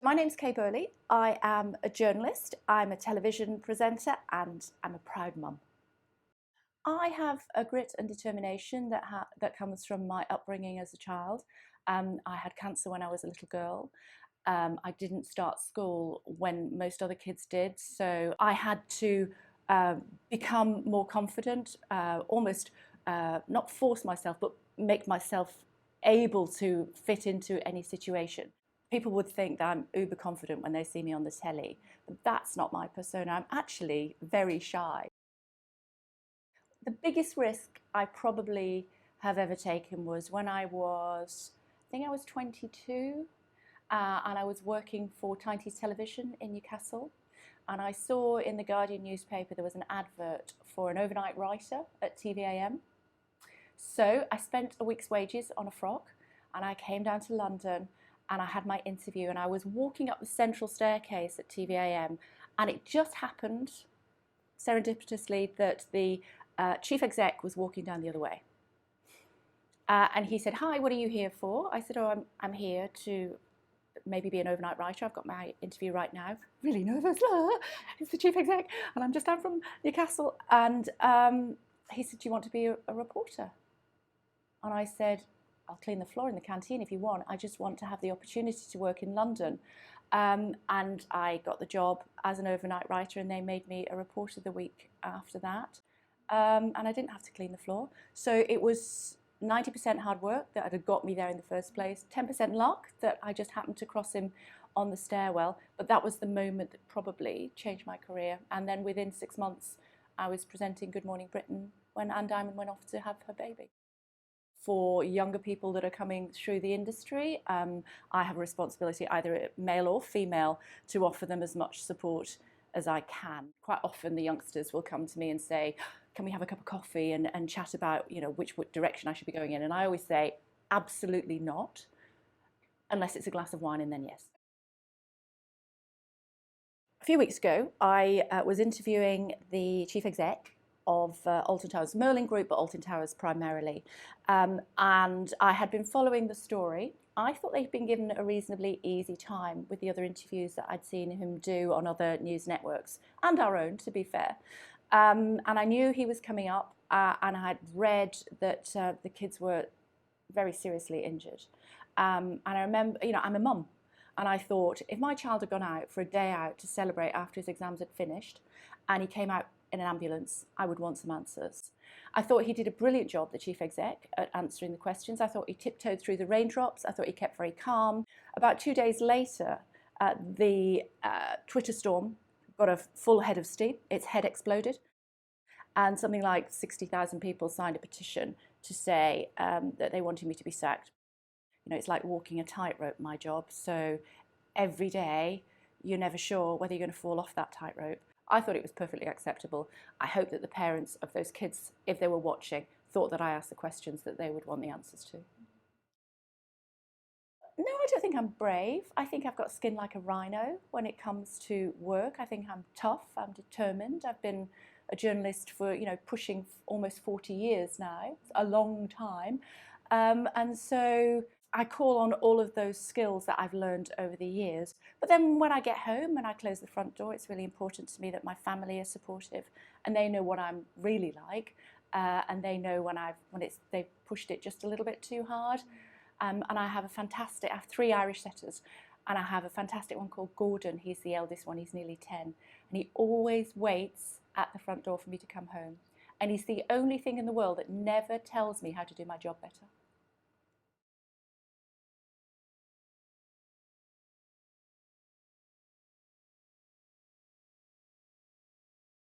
My name's Burley. I am a journalist, I'm a television presenter, and I'm a proud mum. I have a grit and determination that comes from my upbringing as a child. I had cancer when I was a little girl. I didn't start school when most other kids did, so I had to become more confident, almost not force myself, but make myself able to fit into any situation. People would think that I'm uber confident when they see me on the telly, but that's not my persona. I'm actually very shy. The biggest risk I probably have ever taken was when I think I was 22, and I was working for Tiny's Television in Newcastle. And I saw in the Guardian newspaper there was an advert for an overnight writer at TVAM. So I spent a week's wages on a frock and I came down to London and I had my interview, and I was walking up the central staircase at TVAM, and it just happened serendipitously that the chief exec was walking down the other way. And he said, "Hi, what are you here for?" I said, "Oh, I'm here to maybe be an overnight writer. I've got my interview right now." Really nervous. It's the chief exec and I'm just down from Newcastle. And he said, "Do you want to be a reporter?" And I said, "I'll clean the floor in the canteen if you want. I just want to have the opportunity to work in London." And I got the job as an overnight writer, and they made me a reporter the week after that. And I didn't have to clean the floor. So it was 90% hard work that had got me there in the first place, 10% luck that I just happened to cross him on the stairwell. But that was the moment that probably changed my career. And then within 6 months, I was presenting Good Morning Britain when Anne Diamond went off to have her baby. For younger people that are coming through the industry, I have a responsibility, either male or female, to offer them as much support as I can. Quite often the youngsters will come to me and say, "Can we have a cup of coffee and chat about, which direction I should be going in?" And I always say, absolutely not, unless it's a glass of wine, and then yes. A few weeks ago, I was interviewing the chief exec of Alton Towers, Merlin Group, but Alton Towers primarily. And I had been following the story. I thought they'd been given a reasonably easy time with the other interviews that I'd seen him do on other news networks, and our own, to be fair. And I knew he was coming up, and I had read that the kids were very seriously injured. And I remember, I'm a mum, and I thought, if my child had gone out for a day out to celebrate after his exams had finished, and he came out in an ambulance, I would want some answers. I thought he did a brilliant job, the chief exec, at answering the questions. I thought he tiptoed through the raindrops. I thought he kept very calm. About 2 days later, the Twitter storm got a full head of steam. Its head exploded. And something like 60,000 people signed a petition to say that they wanted me to be sacked. It's like walking a tightrope, my job. So every day, you're never sure whether you're going to fall off that tightrope. I thought it was perfectly acceptable. I hope that the parents of those kids, if they were watching, thought that I asked the questions that they would want the answers to. No, I don't think I'm brave. I think I've got skin like a rhino when it comes to work. I think I'm tough, I'm determined. I've been a journalist for, pushing almost 40 years now. It's a long time. And so I call on all of those skills that I've learned over the years. But then when I get home and I close the front door, it's really important to me that my family are supportive and they know what I'm really like, and they know when they've pushed it just a little bit too hard. And I have 3 Irish setters, and I have a fantastic one called Gordon. He's the eldest one, he's nearly 10. And he always waits at the front door for me to come home. And he's the only thing in the world that never tells me how to do my job better.